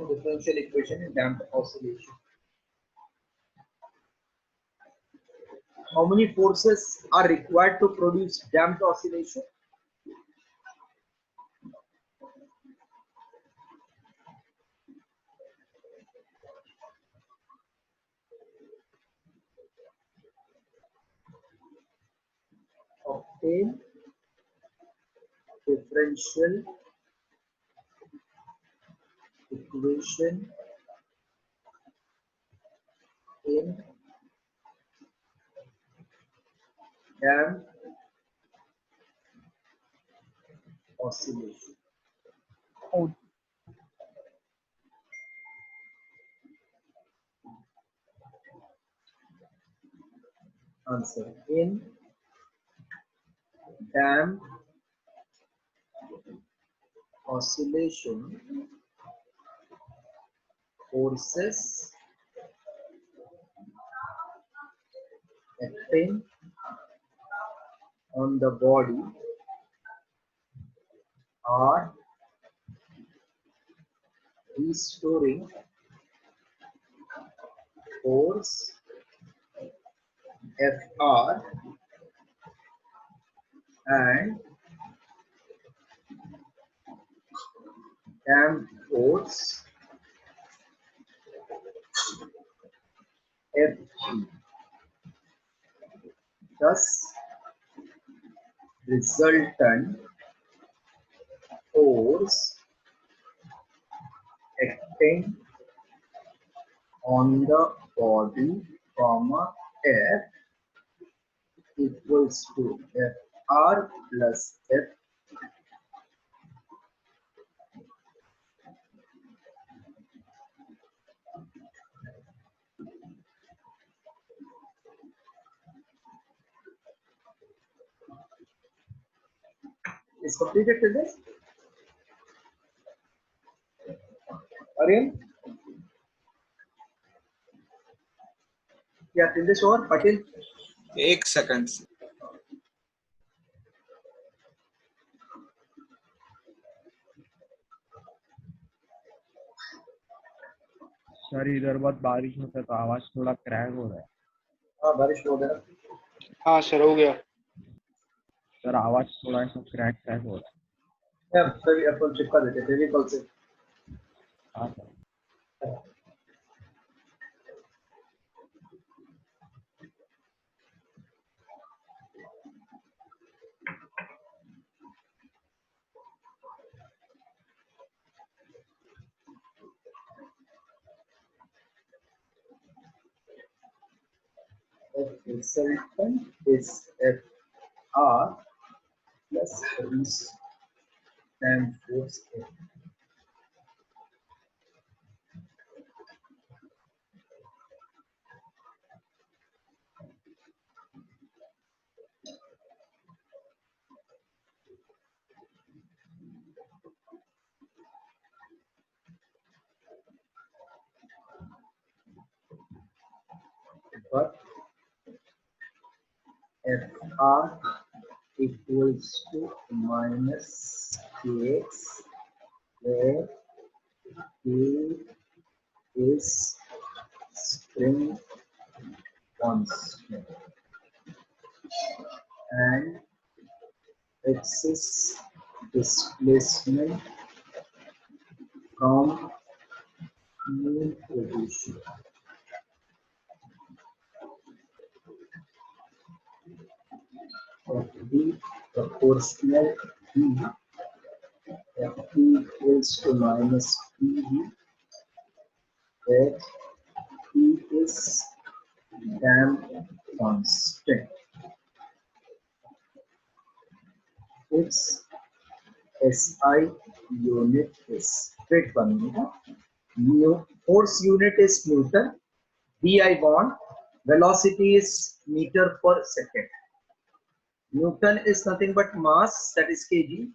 differential equation in damped oscillation. How many forces are required to produce damped oscillation? Obtain differential equation in damped oscillation. Answer: in damped oscillation, forces acting on the body are restoring force Fr and damped force Fg. Thus, resultant force acting on the body, F equals to Fr plus F. Is completed till this? Aryan? Yeah, till this or Patil? 1 second. Sir इधर बहुत बारिश होता है तो आवाज थोड़ा crack हो रहा है. हाँ बारिश हो गया. हाँ सर हो गया. सर आवाज थोड़ा सा क्रैक हो रहा है. या सभी अपन चिपका देते थे कल से. हाँ sir. Resultant is Fr plus resistant force F. But Fr equals to minus Kx, where K is spring constant and X is displacement from mean position. Of B proportional B, Ft equals to minus Pv, where P is damped constant. Its SI unit is straight one. Force unit is Newton. Bi bond. Velocity is meter per second. Newton is nothing but mass, that is kg,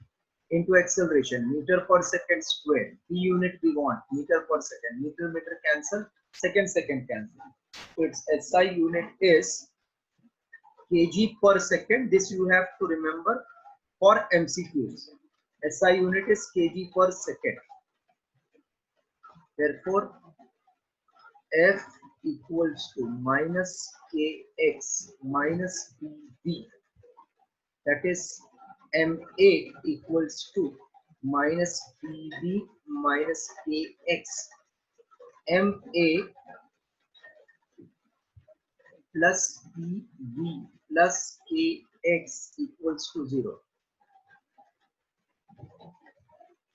into acceleration, meter per second square. P unit we want, meter per second. Meter cancel, second cancel. So its SI unit is kg per second. This you have to remember for MCQs. SI unit is kg per second. Therefore, F equals to minus Kx minus Bv. That is MA equals to minus Bv minus Kx. MA plus Bv plus Kx equals to 0.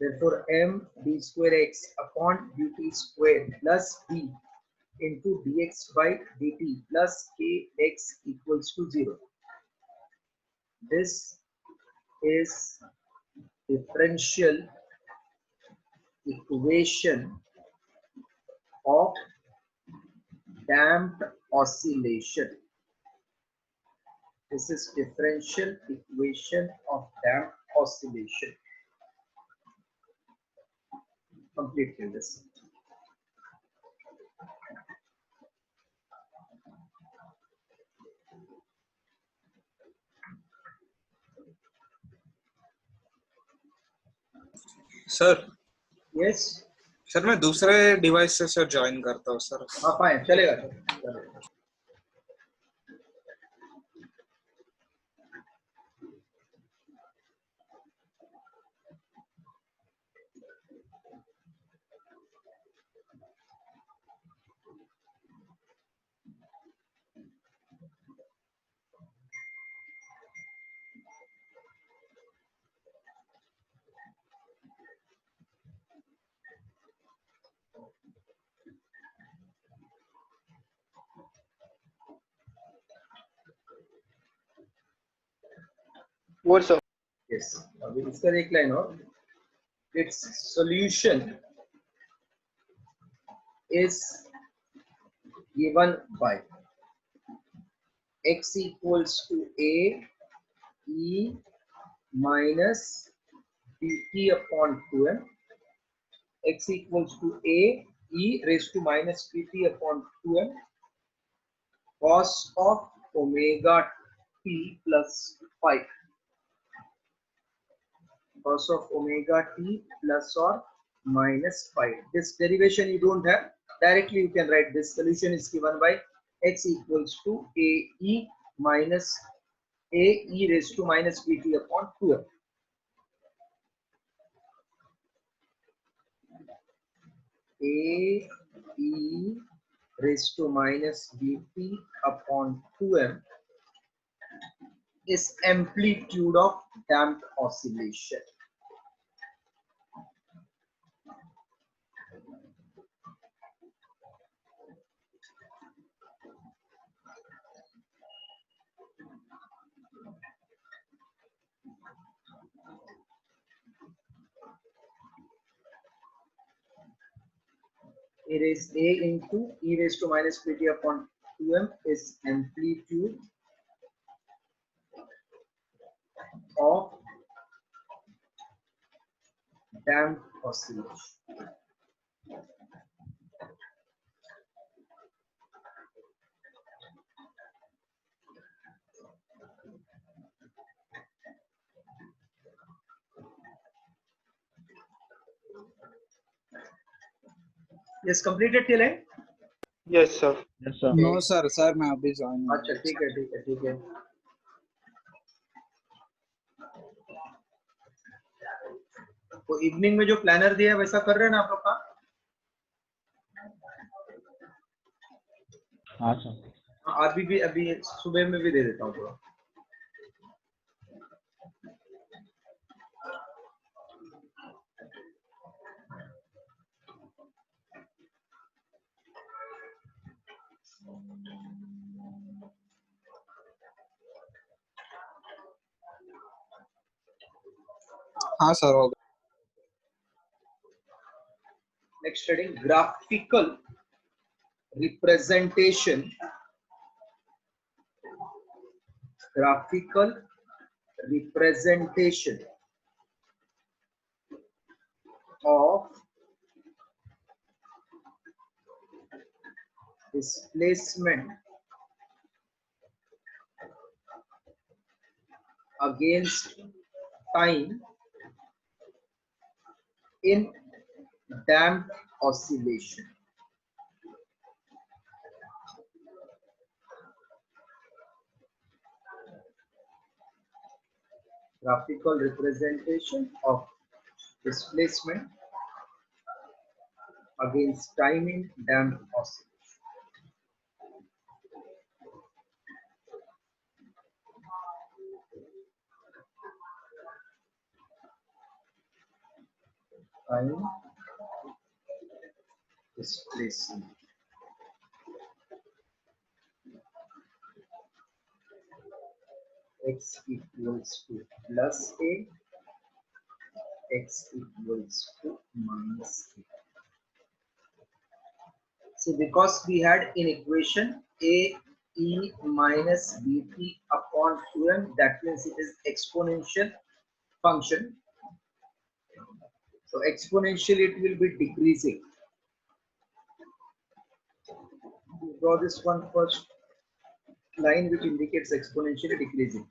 Therefore, m d square x upon dt square plus b into dx by dt plus kx equals to 0. This is differential equation of damped oscillation. This is differential equation of damped oscillation. Completely this. Sir Yes. Sir मैं दूसरे device से sir join करता हूँ sir. हाँ fine चलेगा चलेगा. What, sir? Yes. अभी इसका एक लाइन और. Its solution is given by x equals to a e minus dt upon 2m. X equals to a e raised to minus dt upon 2m cos of omega t plus 5. Cos of omega t plus or minus 5. This derivation you don't have. Directly you can write this solution is given by x equals to a e minus a e raised to minus bt upon 2m. A e raised to minus bt upon 2m is amplitude of damped oscillation. It is a into e raised to minus pt upon 2m is amplitude of damped oscillation. Yes, completed till end. Yes, sir. Yes, sir. No sir sir मैं अभी join. अच्छा ठीक है ठीक है ठीक है. तो इवनिंग में जो प्लानर दिया है वैसा कर रहे हैं ना आप लोग का? हाँ सर. हाँ, अभी भी अभी सुबह में भी दे देता हूँ थोड़ा. हाँ सर हो गया. Next studying graphical representation. Graphical representation of displacement against time in damped oscillation. Graphical representation of displacement against time in damped oscillation. Time displacement. X equals to plus A, X equals to minus A. See, because we had in equation A E minus BT upon 2m, that means it is exponential function. So exponentially it will be decreasing. Draw this one first line which indicates exponentially decreasing.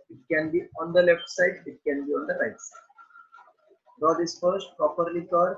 It can be on the left side, it can be on the right side. Draw this first, properly curve.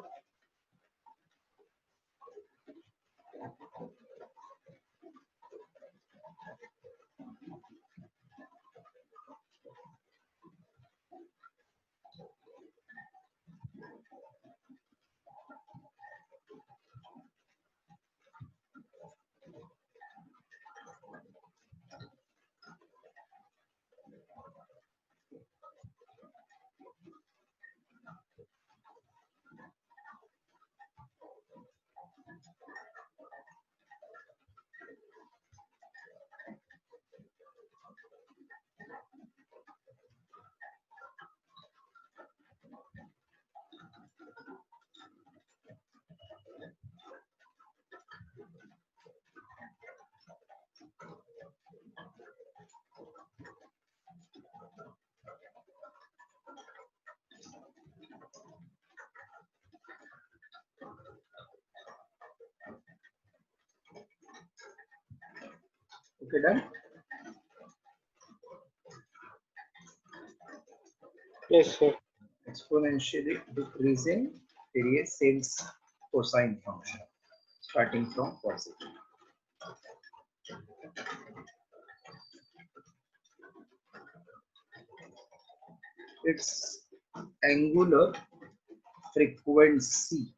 Okay, done. Yes, sir. Exponentially decreasing variance cosine function starting from positive. Its angular frequency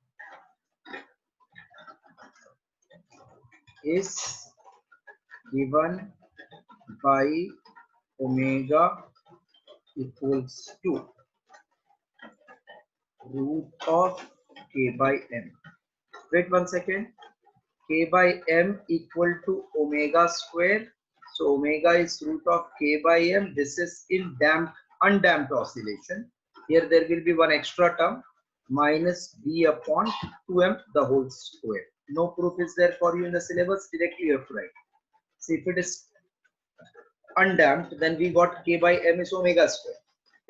is given by omega equals to root of k by m. Wait 1 second. K by m equal to omega square. So omega is root of k by m. This is in undamped oscillation. Here there will be one extra term minus b upon 2m the whole square. No proof is there for you in the syllabus. Directly you have to write. See, if it is undamped, then we got k by m is omega square.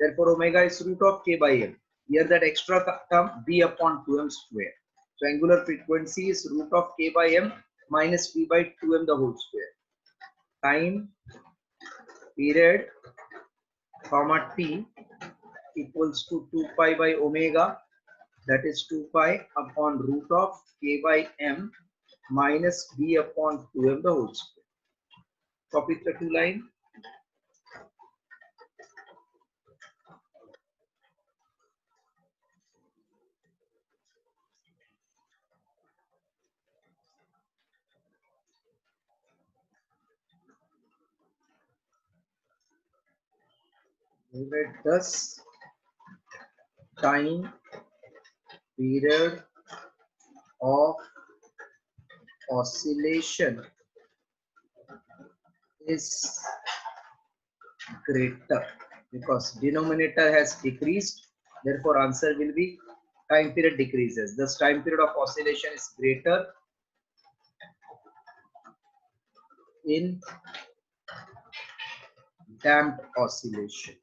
Therefore, omega is root of k by m. Here that extra term b upon 2m square. So angular frequency is root of k by m minus b by 2m the whole square. Time period comma t equals to 2 pi by omega, that is 2 pi upon root of k by m minus b upon 2m the whole square. Copy the two line. Let thus time period of oscillation is greater because denominator has decreased, therefore answer will be time period decreases. Thus time period of oscillation is greater in damped oscillation.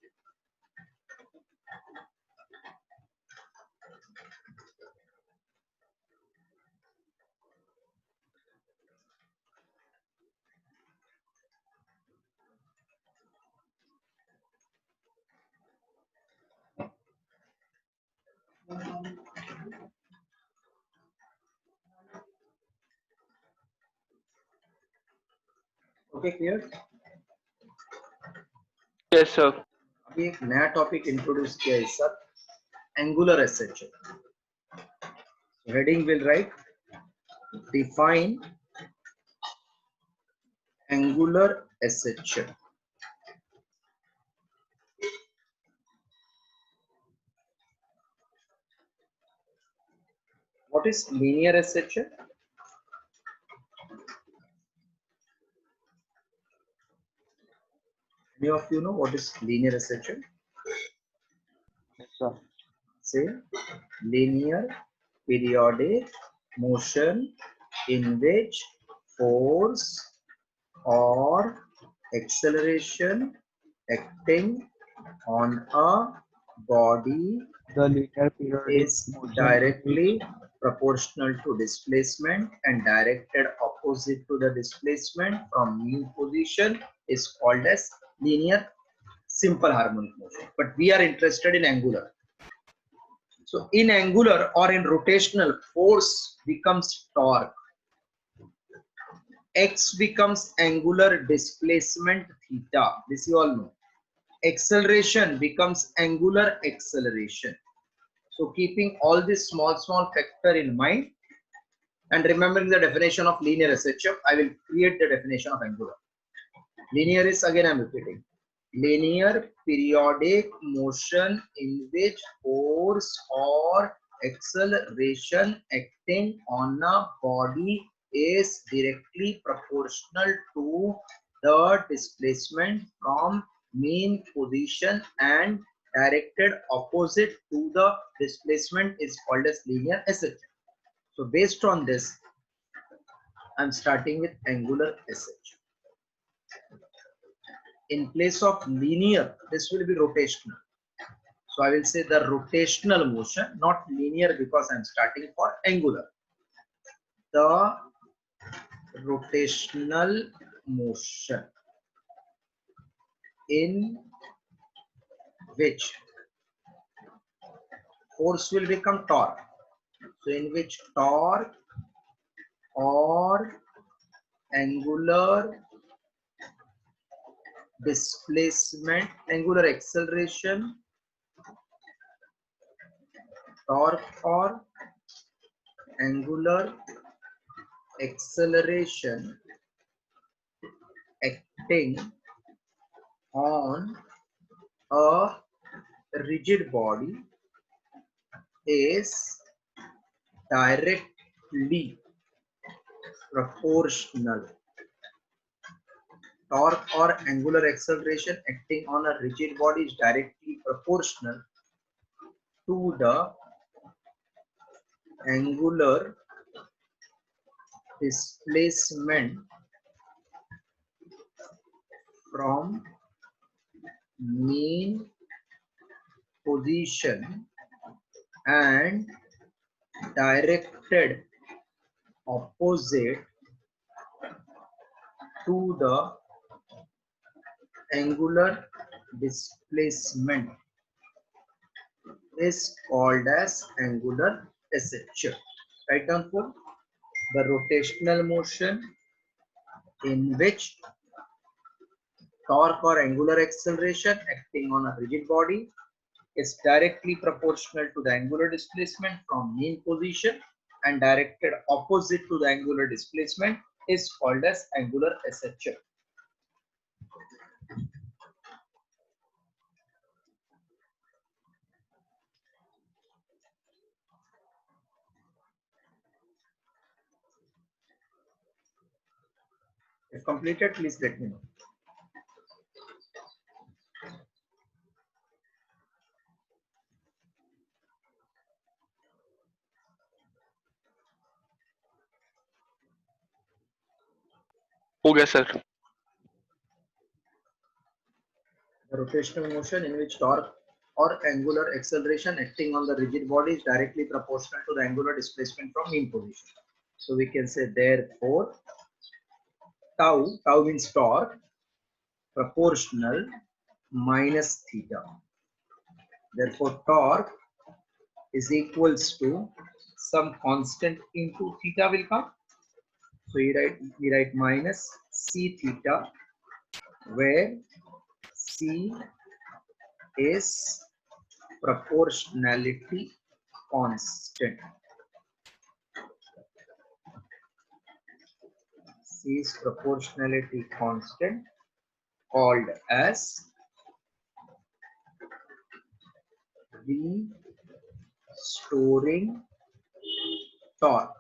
Okay clear? Yes, sir. अभी एक नया topic introduce किया है sir, angular एसेचर. Heading will write define angular एसेचर. What is linear aperture? Any of you know what is linear aperture? Yes, sir. Say linear periodic motion in which force or acceleration acting on a body The linear periodic is motion in directly which proportional to displacement and directed opposite to the displacement from mean position is called as linear simple harmonic motion. But we are interested in angular. So in angular or in rotational, force becomes torque. X becomes angular displacement theta. This you all know. Acceleration becomes angular acceleration. So keeping all this small factor in mind and remembering the definition of linear SHF, I will create the definition of angular. Linear is, again I am repeating, linear periodic motion in which force or acceleration acting on a body is directly proportional to the displacement from mean position and directed opposite to the displacement is called as linear SHF. So based on this, I am starting with angular SHF. In place of linear, this will be rotational. So I will say the rotational motion, not linear because I am starting for angular. The rotational motion in which force will become torque. So in which torque or angular displacement, angular acceleration, torque or angular acceleration acting on a rigid body is directly proportional. Torque or angular acceleration acting on a rigid body is directly proportional to the angular displacement from mean position and directed opposite to the angular displacement is called as angular SHF. Write down for the rotational motion in which torque or angular acceleration acting on a rigid body is directly proportional to the angular displacement from mean position and directed opposite to the angular displacement is called as angular SHF. If completed, please let me know. हो गया sir. The rotational motion in which torque or angular acceleration acting on the rigid body is directly proportional to the angular displacement from mean position. So we can say therefore tau means torque proportional minus theta. Therefore torque is equals to some constant into theta will come. So we write minus c theta, where c is proportionality constant. C is proportionality constant, called as restoring torque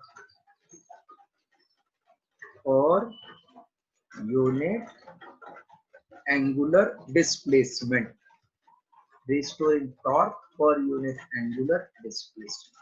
or unit angular displacement. Restoring torque per unit angular displacement.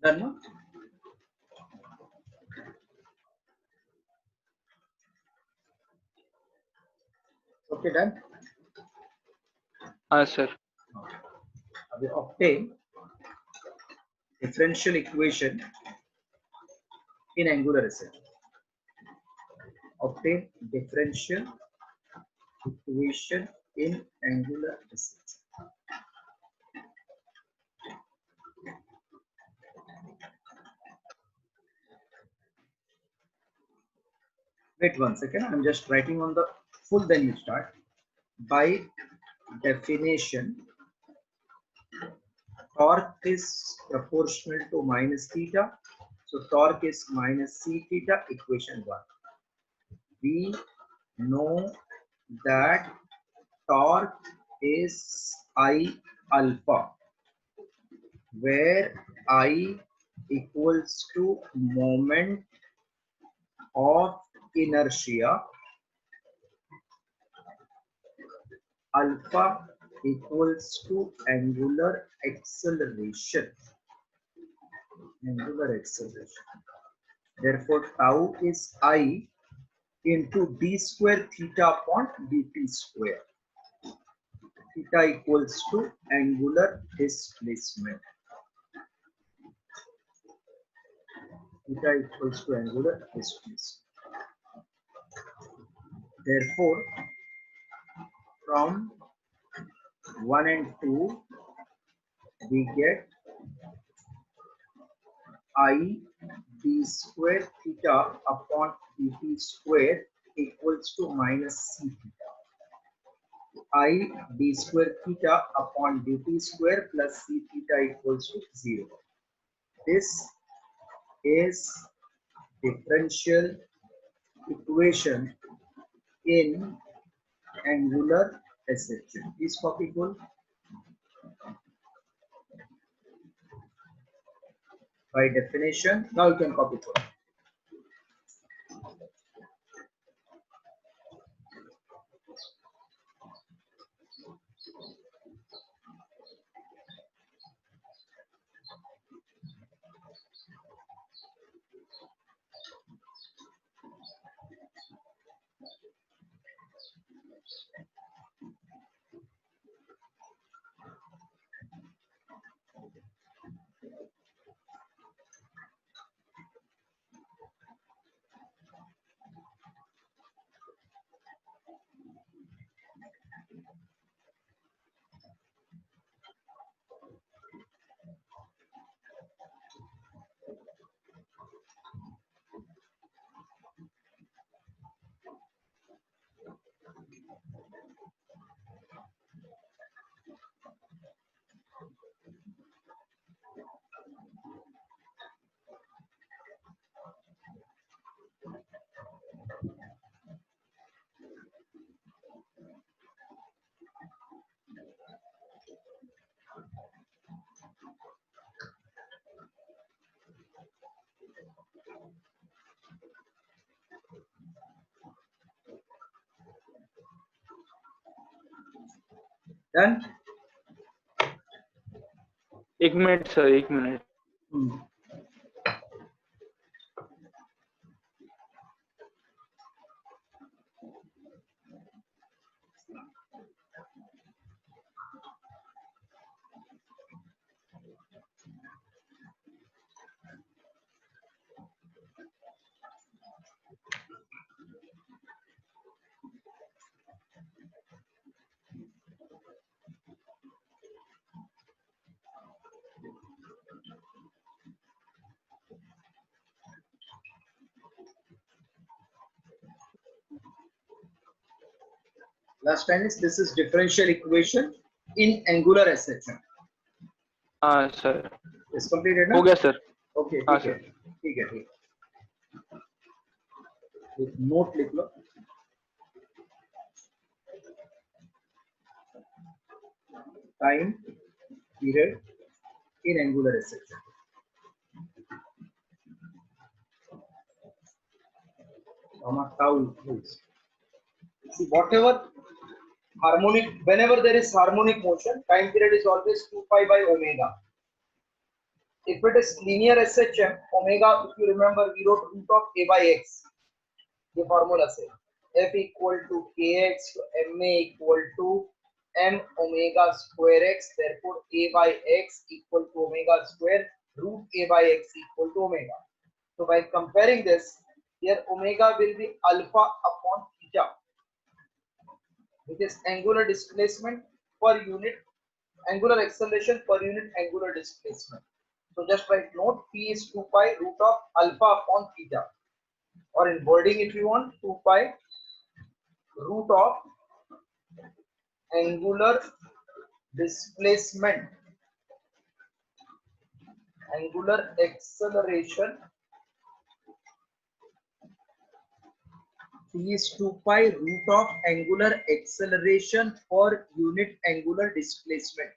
Done now? Okay, done. Sir. We obtain differential equation in angular acceleration. Obtain differential equation in angular acceleration. Wait 1 second. I'm just writing on the full. Then you start. By definition, torque is proportional to minus theta. So torque is minus c theta, equation 1. We know that torque is I alpha, where I equals to moment of inertia, alpha equals to angular acceleration. Therefore, tau is I into d square theta upon dt square. Theta equals to angular displacement. Theta equals to angular displacement. Therefore, from 1 and 2, we get I d square theta upon dt square equals to minus c theta. I d square theta upon dt square plus c theta equals to 0. This is differential equation in angular acceleration. Is copy full? By definition, now you can copy full. Done? एक minute sir, एक minute. Last time is this is differential equation in angular SHM. हाँ sir Is completed हो ना? गया sir Okay, हाँ ठीक है, sir ठीक है, ठीक है. एक नोट लिख लो. Time period in angular SHM. Tau is. See, whatever harmonic, whenever there is harmonic motion, time period is always 2 pi by omega. If it is linear SHM, omega, if you remember, we wrote root of a by x. The formula says f equal to kx to ma equal to m omega square x. Therefore, a by x equal to omega square root a by x equal to omega. So by comparing this, here omega will be alpha upon theta, which is angular displacement per unit, angular acceleration per unit angular displacement. So just write note p is 2 pi root of alpha upon theta, or in wording if you want 2 pi root of angular displacement, angular acceleration. P is 2 pi root of angular acceleration per unit angular displacement.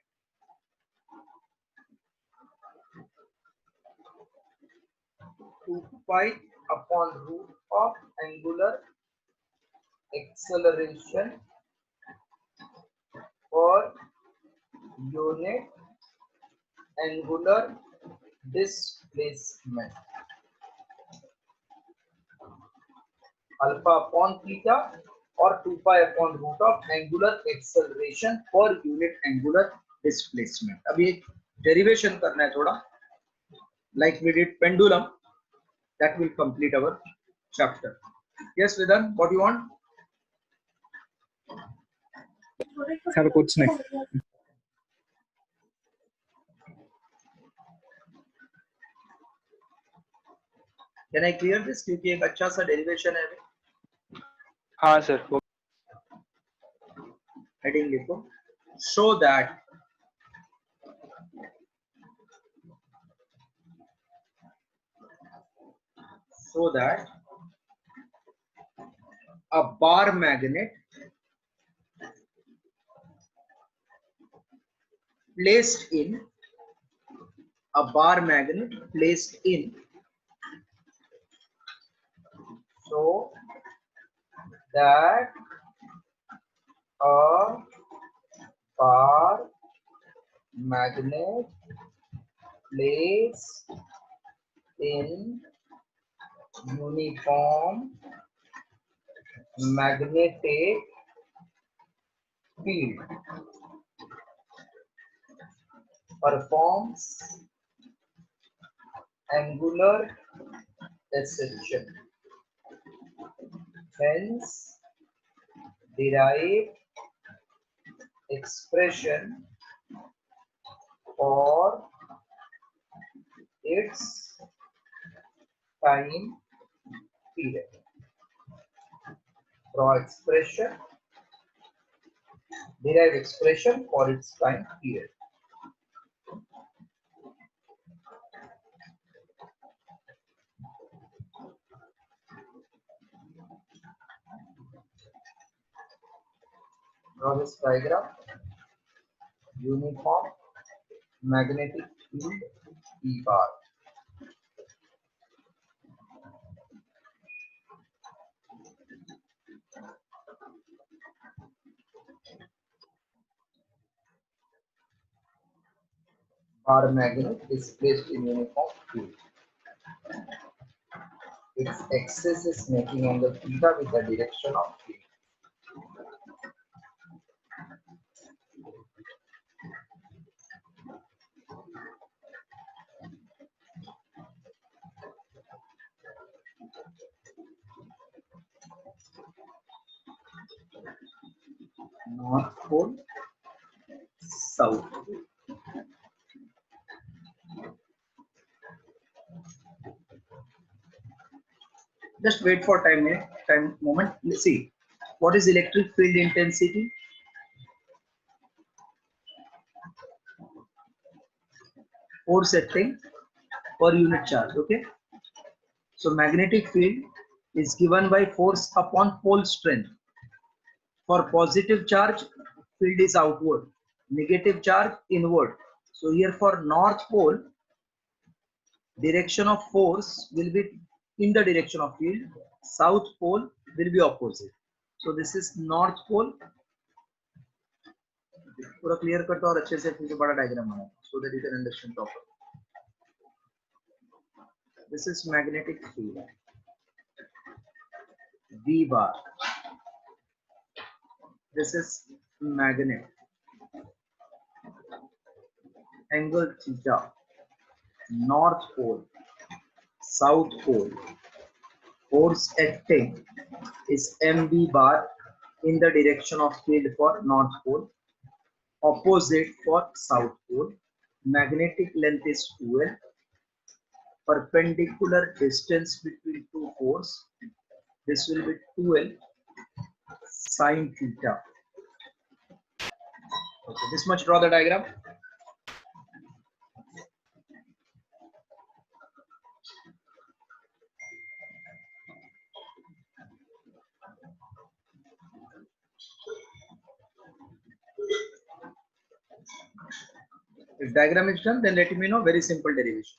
Pi upon root of angular acceleration per unit angular displacement. Alpha upon theta or 2 pi upon root of angular acceleration per unit angular displacement. अभी एक derivation करना है थोड़ा, like we did pendulum. That will complete our chapter. Yes, Vedant, what do you want? Sir कुछ नहीं. Can I clear this? क्योंकि एक अच्छा सा derivation है. हाँ सर Heading लिखो. Show that a bar magnet placed in a bar magnet placed in so that a bar magnet placed in uniform magnetic field performs angular acceleration. Hence, derive expression for its time period. Draw expression, derive expression for its time period. Draw this diagram. Uniform magnetic field P bar. Bar magnet is placed in uniform field. Its axis is making angle theta with the direction of field. North pole, south pole. Just wait for time moment. Let's see What is electric field intensity? Force acting per unit charge. Okay. So magnetic field is given by force upon pole strength. For positive charge, field is outward. Negative charge, inward. So here for north pole, direction of force will be in the direction of field. South pole will be opposite. So this is north pole. पूरा clear करता और अच्छे से फिर बड़ा diagram बना so that you can understand properly. This is magnetic field. V bar. This is magnet. Angle theta. North pole. South pole. Force acting is MB bar in the direction of field for north pole. Opposite for south pole. Magnetic length is 2L. Perpendicular distance between two poles. This will be 2L sine theta. Okay, this much draw the diagram. If diagram is done, then let me know. Very simple derivation.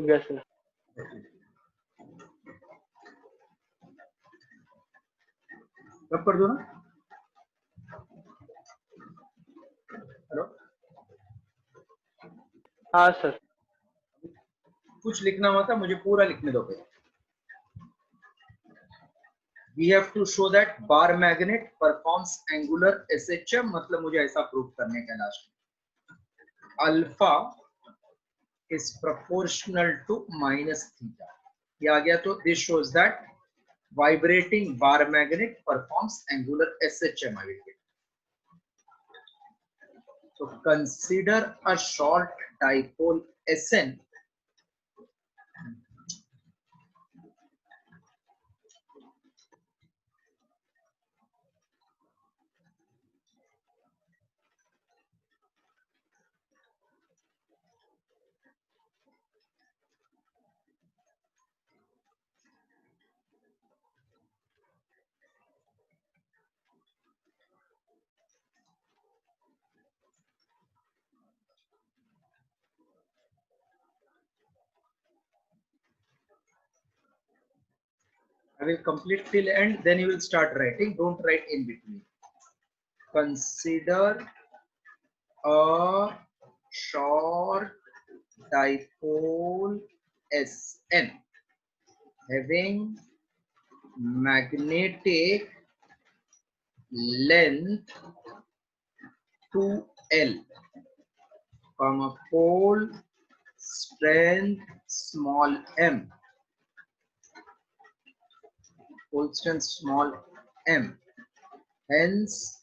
Yes, sir. रब कर दो ना. Hello, हाँ sir. कुछ लिखना हुआ था, मुझे पूरा लिखने दो. We have to show that bar magnet performs angular SHM. मतलब मुझे ऐसा प्रूव करने का लास्ट में. Alpha is proportional to minus theta. ये आ गया तो this shows that vibrating bar magnet performs angular SHM. I will get. So consider a short dipole SN. I will complete till end, then you will start writing. Don't write in between. Consider a short dipole SN having magnetic length 2L, pole strength small m. Pole strength small m. Hence,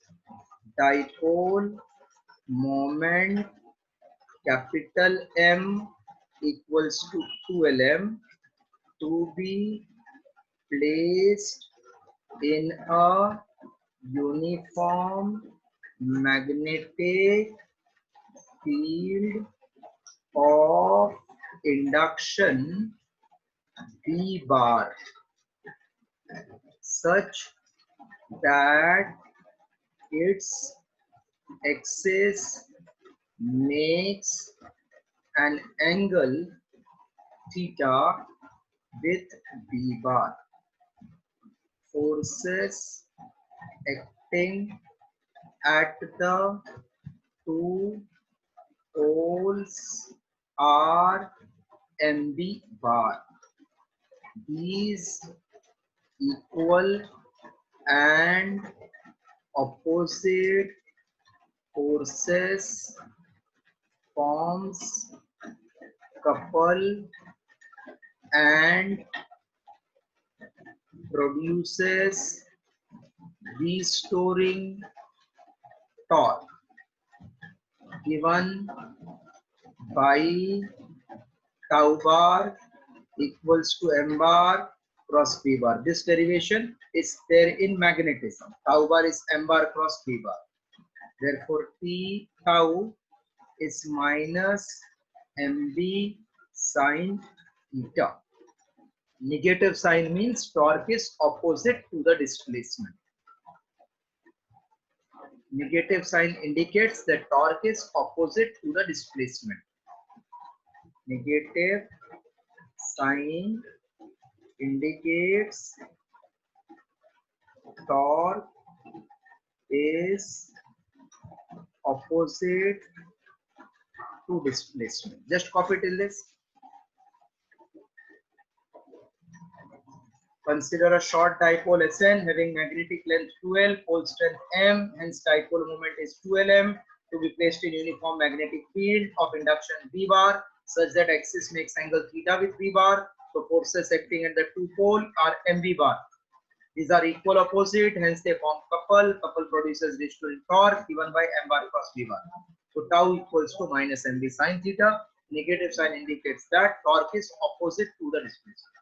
dipole moment capital M equals to 2Lm to be placed in a uniform magnetic field of induction V bar such that its axis makes an angle theta with V bar. Forces acting at the two poles are MB bar. These equal and opposite forces forms couple and produces restoring torque given by tau bar equals to m bar cross B bar. This derivation is there in magnetism. Tau bar is M bar cross B bar. Therefore, T tau is minus MB sine theta. Negative sign means torque is opposite to the displacement. Negative sign indicates that torque is opposite to the displacement. Negative sign indicates torque is opposite to displacement. Just copy till this. Consider a short dipole Sn having magnetic length 2L, pole strength M, hence dipole moment is 2Lm, to be placed in uniform magnetic field of induction B bar such that axis makes angle theta with B bar. So forces acting at the two pole are MB bar. These are equal opposite, hence they form couple. Couple produces restoring torque given by M bar cross B bar. So tau equals to minus MB sine theta. Negative sign indicates that torque is opposite to the displacement.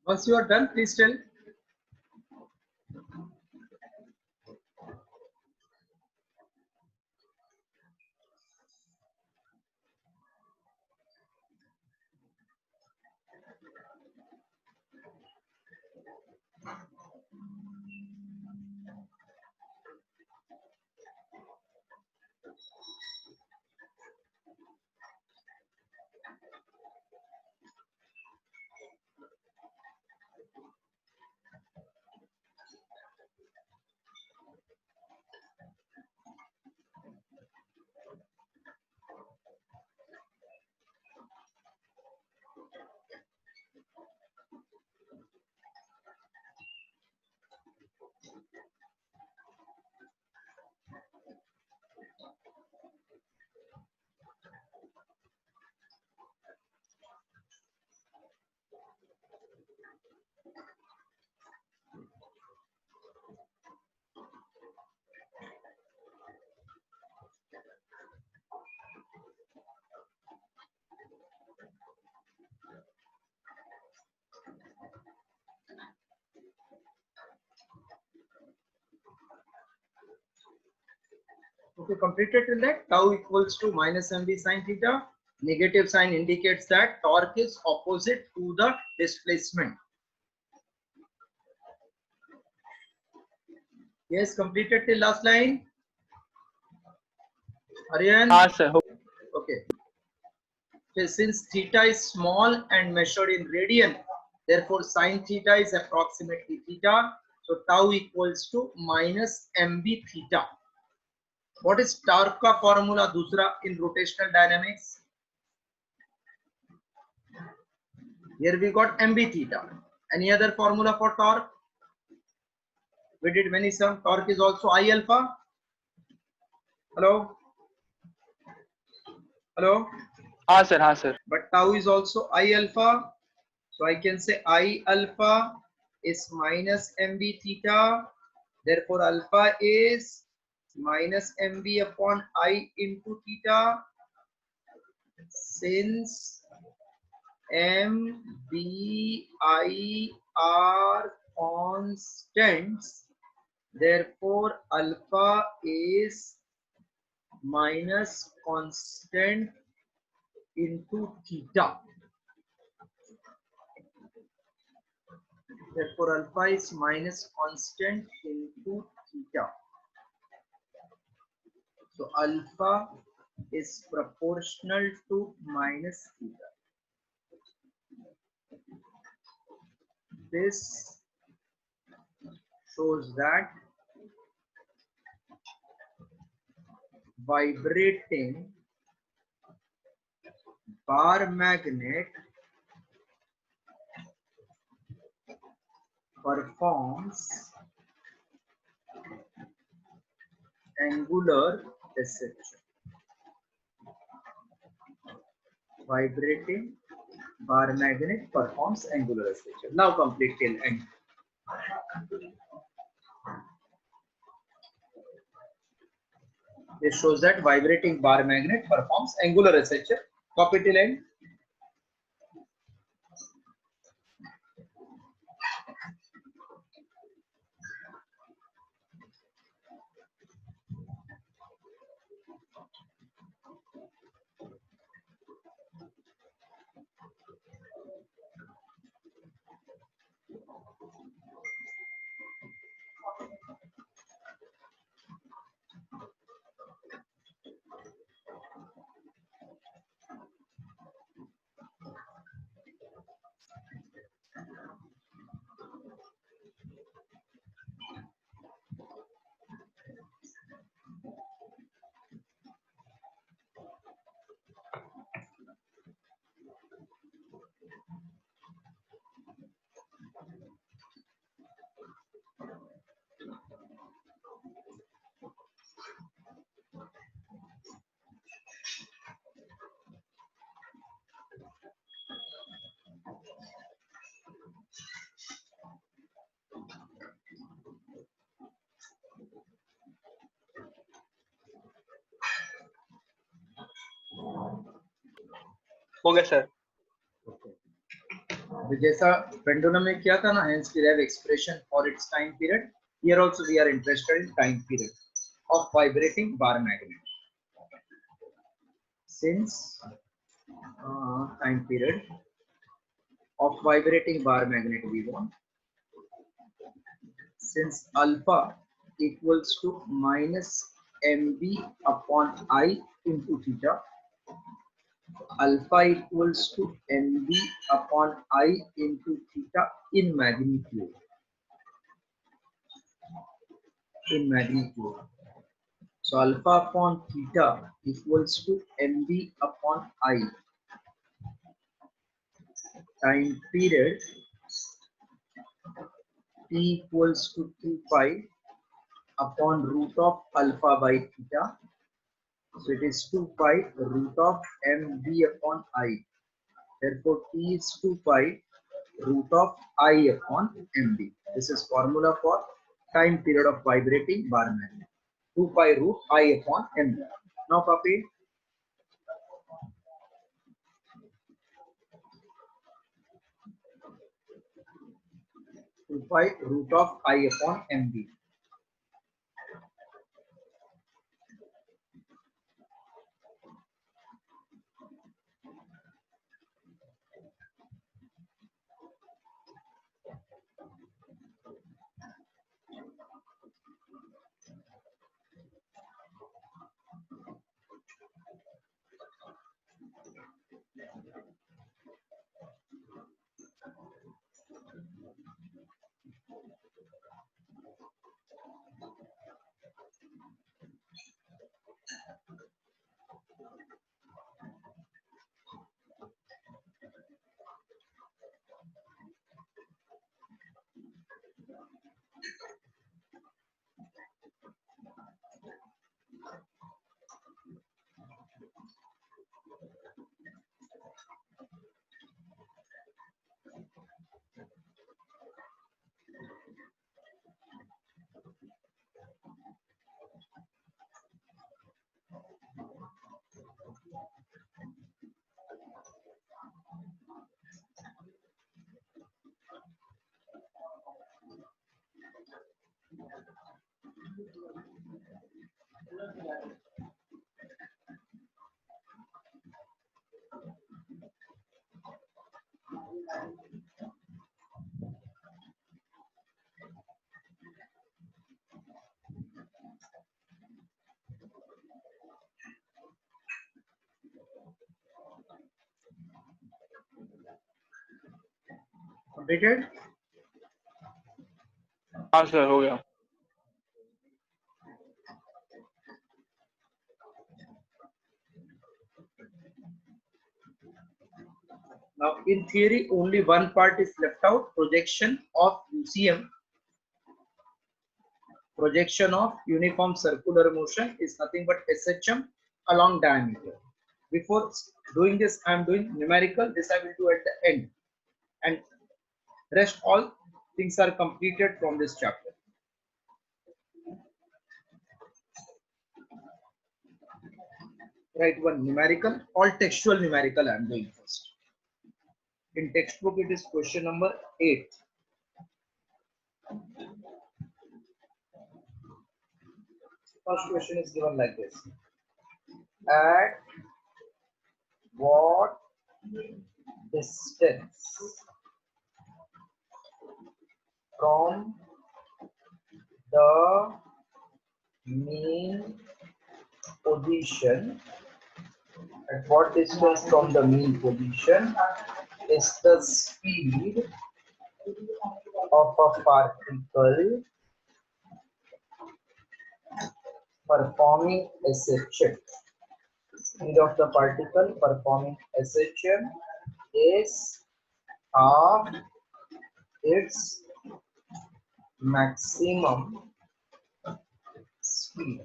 Once you are done, please tell. Okay, completed till that. Tau equals to minus MB sine theta. Negative sign indicates that torque is opposite to the displacement. Yes, completed till last line. Aryan? sir. Okay. So since theta is small and measured in radian, Therefore, sine theta is approximately theta. So tau equals to minus mb theta. What is torque का formula दूसरा in rotational dynamics? Here we got mb theta. Any other formula for torque? We did many some. Torque is also I alpha. Hello? Hello? हाँ sir, हाँ sir. But tau is also I alpha. So I can say I alpha is minus mb theta. Therefore, alpha is minus mb upon I into theta. Since m, b, I are constants, therefore alpha is minus constant into theta. Therefore, alpha is minus constant into theta. So, alpha is proportional to minus theta. This shows that vibrating bar magnet performs angular deception. Vibrating bar magnet performs angular deception. Now complete till end. This shows that vibrating bar magnet performs angular deception. Copy till end. हो गया sir. तो जैसा pendulum में किया था ना, hence we have expression for its time period. Here also we are interested in time period of vibrating bar magnet. Since time period of vibrating bar magnet we want, since alpha equals to minus mb upon I into theta, alpha equals to mb upon I into theta in magnitude. In magnitude. So alpha upon theta equals to mb upon I. Time period t equals to 2 pi upon root of alpha by theta. So it is 2 pi root of mb upon I. Therefore t is 2 pi root of I upon mb. This is formula for time period of vibrating bar magnet. 2 pi root I upon mb. Now copy. 2 pi root of I upon mb. Completed? हाँ sir हो गया. Now, in theory, only one part is left out: projection of UCM. Projection of uniform circular motion is nothing but SHM along diameter. Before doing this, I am doing numerical. This I will do at the end, and rest all things are completed from this chapter. Write one numerical, all textual numerical I am doing first. In textbook, it is question number 8. First question is given like this: at what distance from the mean position, at what distance from the mean position is the speed of a particle performing SHM? Speed of the particle performing SHM is half its maximum speed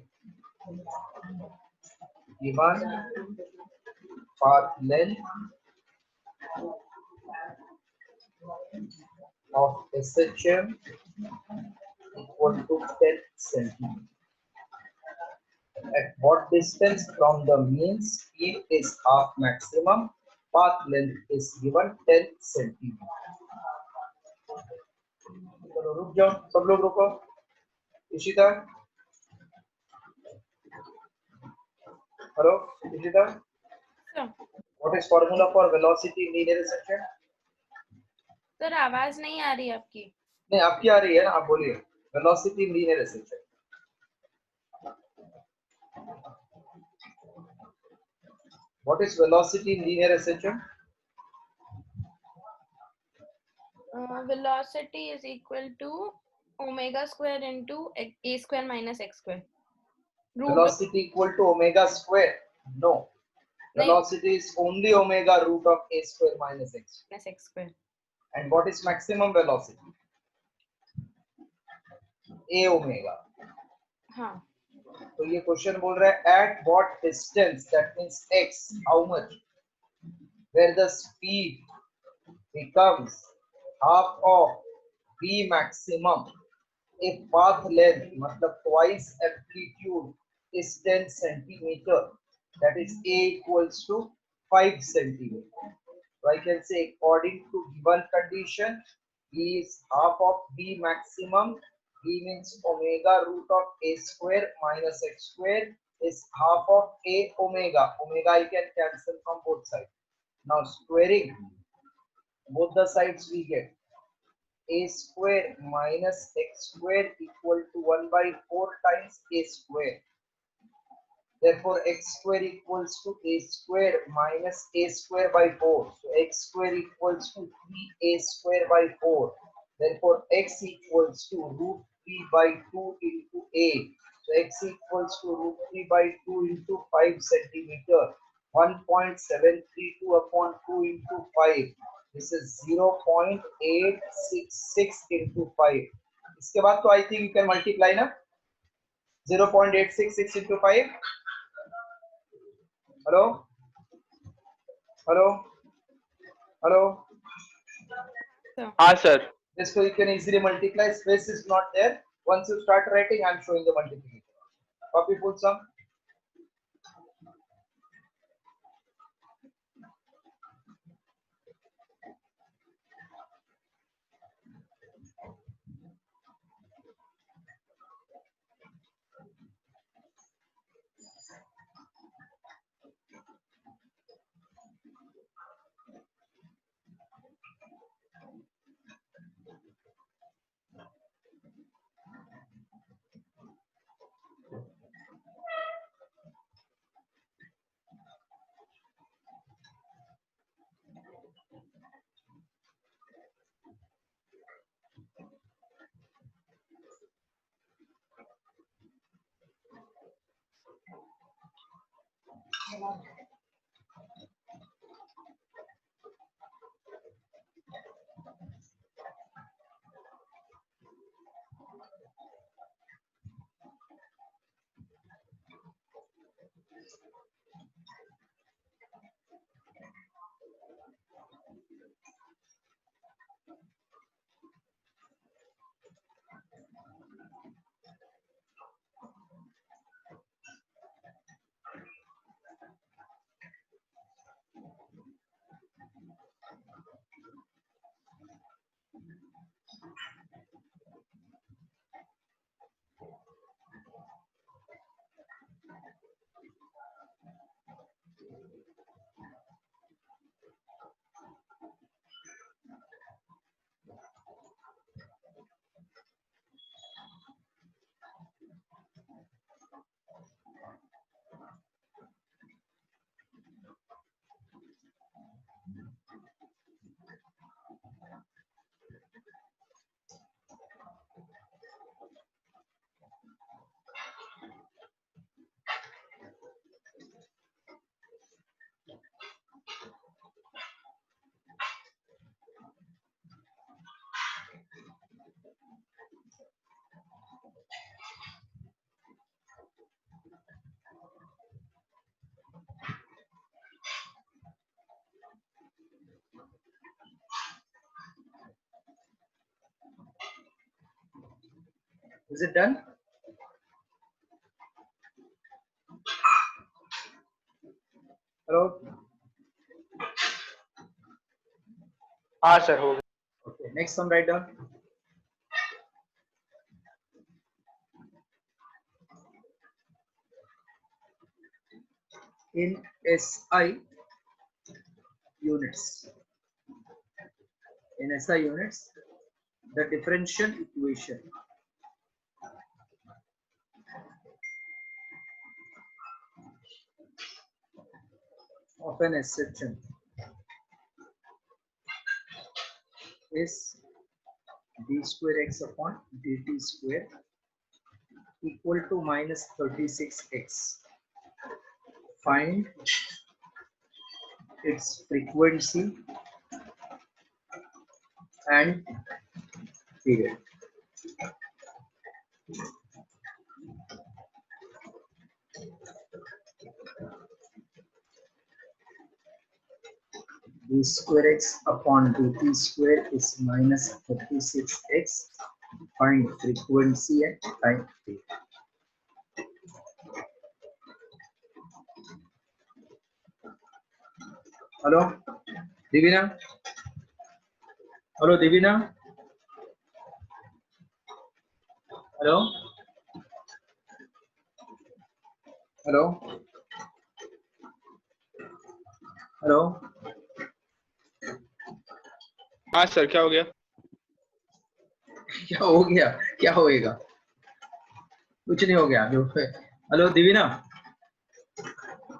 given path length of SHM equal to 10 centimeters. At what distance from the mean speed is half maximum, path length is given 10 centimeters. चलो रुक जाओ, सब लोग रुको. Ishita, hello, Ishita. Sir What is formula for velocity in linear section? Sir आवाज नहीं आ रही आपकी. नहीं, आपकी आ रही है ना, आप बोलिए. Velocity in linear section. What is velocity in linear section? Velocity is equal to omega square into a square minus x square. Root Velocity equal to omega square? No. नहीं, Velocity is only omega root of a square minus x. minus x square. And what is maximum velocity? A omega. हाँ. तो ये question बोल रहा है at what distance, that means x, how much, where the speed becomes half of v maximum if path length मतलब twice amplitude is 10 centimeter, that is a equals to 5 centimeter. So I can say according to given condition, v is half of v maximum. V means omega root of a square minus x square is half of a omega. Omega I can cancel from both sides. Now squaring both the sides, we get a square minus x square equal to 1 by 4 times a square. Therefore, x square equals to a square minus a square by 4. So, x square equals to 3a square by 4. Therefore, x equals to root 3 by 2 into a. So, x equals to root 3 by 2 into 5 centimeter. 1.732 upon 2 into 5. This is 0.866 into 5. इसके बाद तो I think you can multiply ना. 0.866 into 5. Hello? Hello? Hello? हाँ sir. This way you can easily multiply. Space is not there. Once you start writing, I am showing the multiplication. Copy full sum. Is it done? Hello? हाँ sir हो गया. Okay, next one write down. In SI units, the differential equation of an section is d square x upon dt square equal to minus 36x. Find its frequency and period. D square x upon dt square is minus 36x. Find frequency and time period. Hello, Divina? Hello, Divina? Hello? Hello? Hello? हाँ sir क्या हो गया. क्या हो गया? क्या होएगा? कुछ नहीं हो गया. हेलो दिवीना,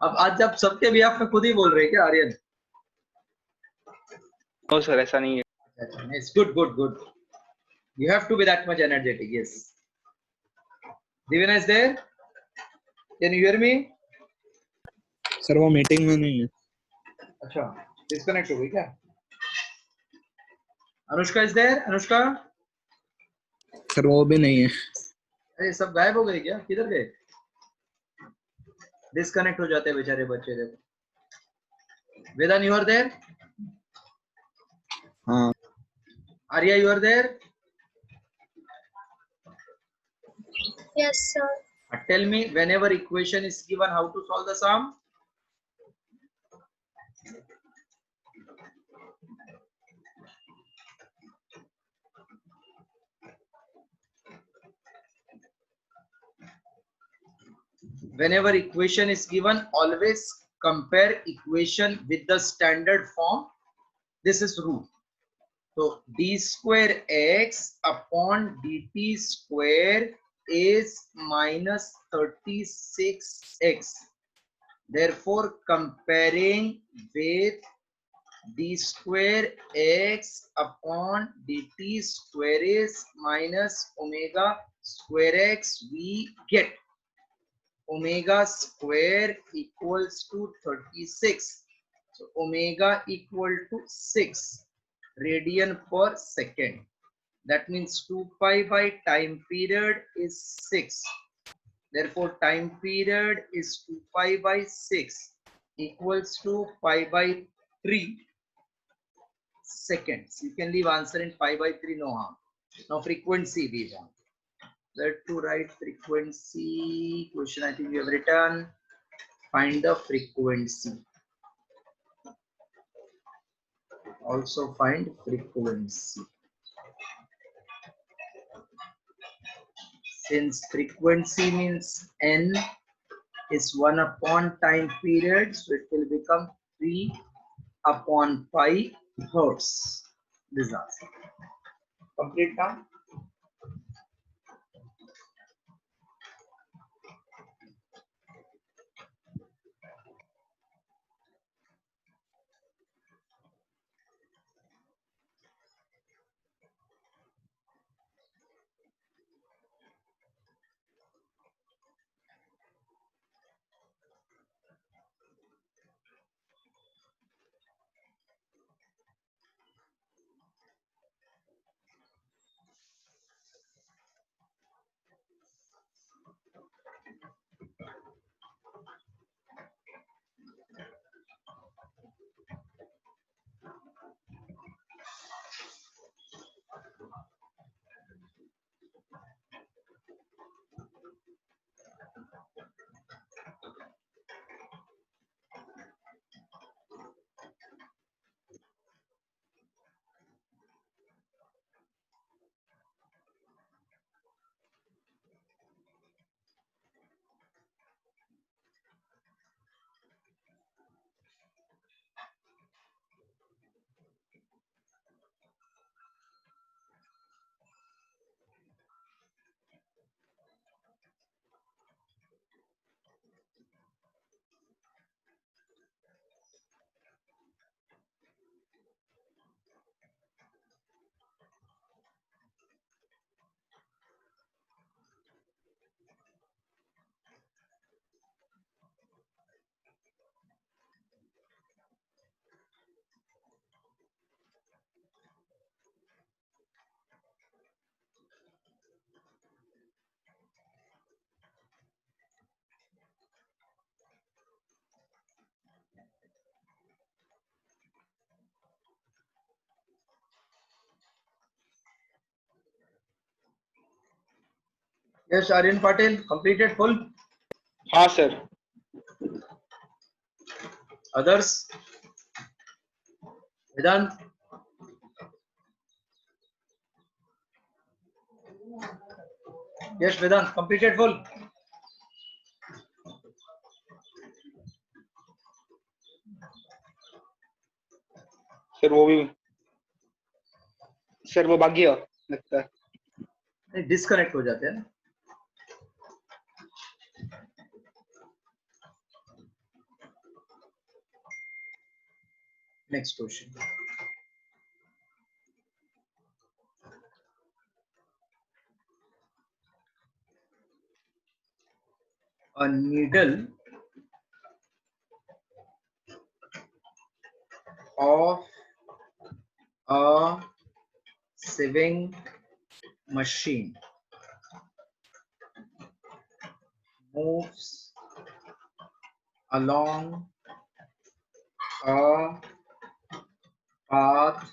अब आज जब सबके भी आप खुद ही बोल रहे हैं क्या आर्यन? नो सर ऐसा नहीं है. It's good, good, good. You have to be that much energetic. Yes. Divina is there? Can you hear me? Sir वो मीटिंग में नहीं है. अच्छा, डिस्कनेक्ट हो गई क्या? Anushka is there? Anushka? Sir वो भी नहीं है. अरे सब गायब हो गए क्या? किधर गए? डिस्कनेक्ट हो जाते हैं बेचारे बच्चे. देखो. Vedan, you are there? हाँ. Arya, you are there? Yes, sir. Tell me, whenever equation is given, how to solve the sum? Whenever equation is given, always compare equation with the standard form. This is rule. So d square x upon dt square is minus 36x. Therefore, comparing with d square x upon dt square is minus omega square x, we get omega square equals to 36. So omega equal to 6 radian per second. That means 2 pi by time period is 6. Therefore, time period is 2 pi by 6 equals to pi by 3 seconds. You can leave answer in pi by 3, no harm. Now frequency we want. Where to write frequency? Question I think we have written. Find the frequency. Also find frequency. Since frequency means n is 1 upon time period, so it will become 3 upon pi hertz. This is answer. Complete now. Yes, Aryan Patel, completed full. हाँ sir. Others? Vedant? Yes, Vedant, completed full. Sir वो भी sir वो भाग गया लगता है. Disconnect हो जाते हैं ना. Next question. A needle of a sewing machine moves along a path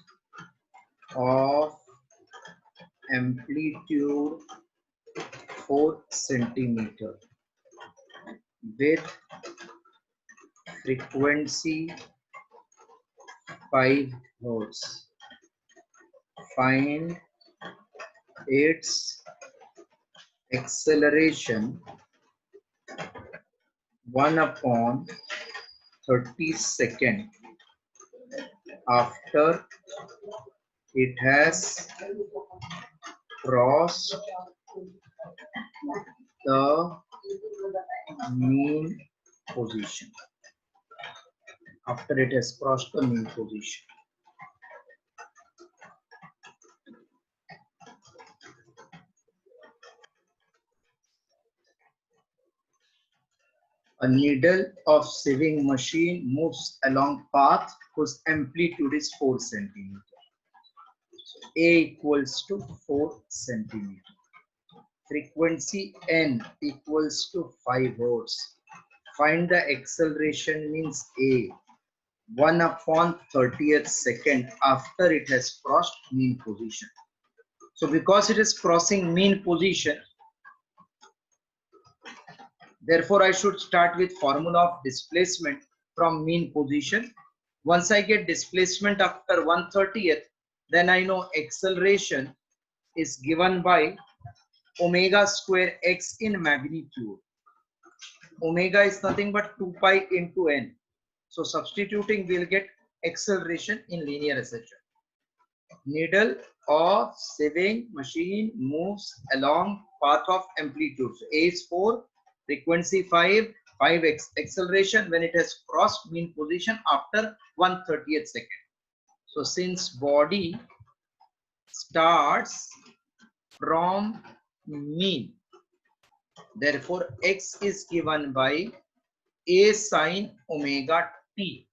of amplitude 4 centimeter with frequency 5 hertz. Find its acceleration 1 upon 30 second after it has crossed the mean position. After it has crossed the mean position. A needle of sieving machine moves along path whose amplitude is 4 centimeter. A equals to 4 centimeter. Frequency n equals to 5 hertz. Find the acceleration means A. 1 upon 30th second after it has crossed mean position. So because it is crossing mean position, therefore I should start with formula of displacement from mean position. Once I get displacement after 1/30th, then I know acceleration is given by omega square x in magnitude. Omega is nothing but 2 pi into n. So substituting, we'll get acceleration in linear acceleration. Needle of sieving machine moves along path of amplitude. So A is 4, frequency 5, 5x acceleration when it has crossed mean position after 1/30th second. So since body starts from mean, therefore x is given by A sine omega t.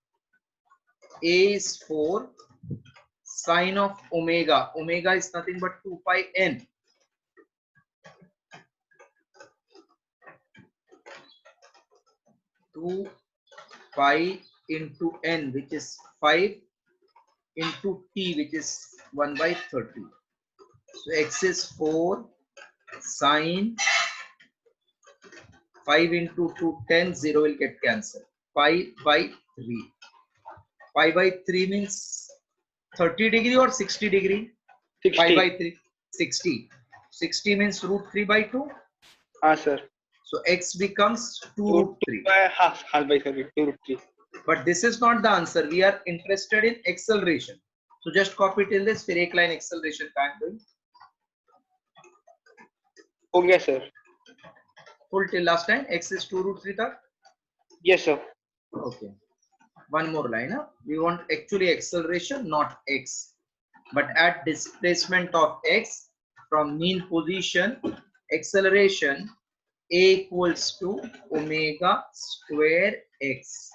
A is 4, sine of omega. Omega is nothing but 2 pi n. Two pi into n, which is 5 into t, which is 1/30. So x is 4 sine 5 into 2, 10, 0 will get cancelled. Pi by 3. Pi by 3 means 30 degree or 60 degree? 60. Pi by 3, 60. 60 means root 3 by 2. Sir. So x becomes 2 2 root 3. by half by 3. 2 root 3. But this is not the answer. We are interested in acceleration. So just copy till this. फिर एक line acceleration का है. हो गया sir. Full till last line. X is 2 root 3 तक. Yes sir. Okay. One more line. Huh? We want actually acceleration, not x. But at displacement of x from mean position, acceleration A equals to omega square x,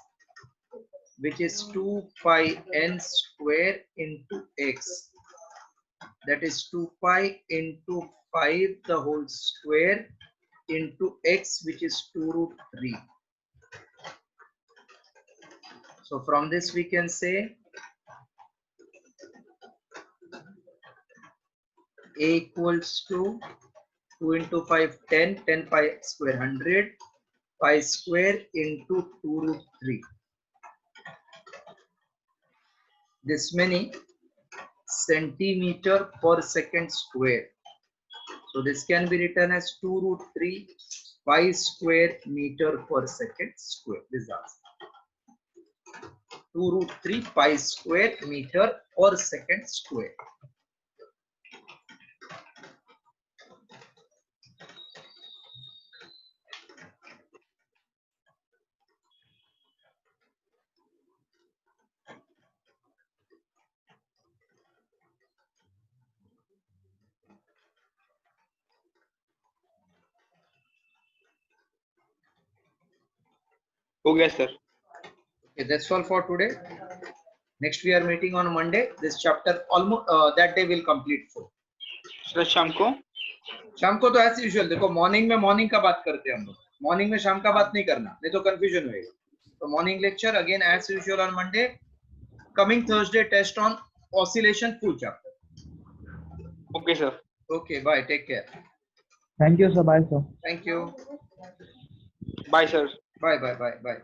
which is 2 pi n square into x. That is 2 pi into 5 the whole square into x, which is 2 root 3. So from this we can say A equals to 2 into 5, 10, 10 pi square 100, pi square into 2 root 3. This many centimeter per second square. So this can be written as 2 root 3 pi square meter per second square. This is the answer. 2 root 3 pi square meter per second square. हो गया sir. Okay, that's all for today. Next we are meeting on Monday. This chapter almost that day will complete full. Sir शाम को शाम को तो as usual देखो morning में morning का बात करते हैं हम लोग. मॉर्निंग में शाम का बात नहीं करना, नहीं तो कंफ्यूजन होएगा. तो morning lecture again as usual on Monday. Coming Thursday test on oscillation full chapter. Okay sir. Okay, bye. Take care. Thank you, sir. Bye, sir. Thank you. Bye sir. Bye, bye, bye, bye.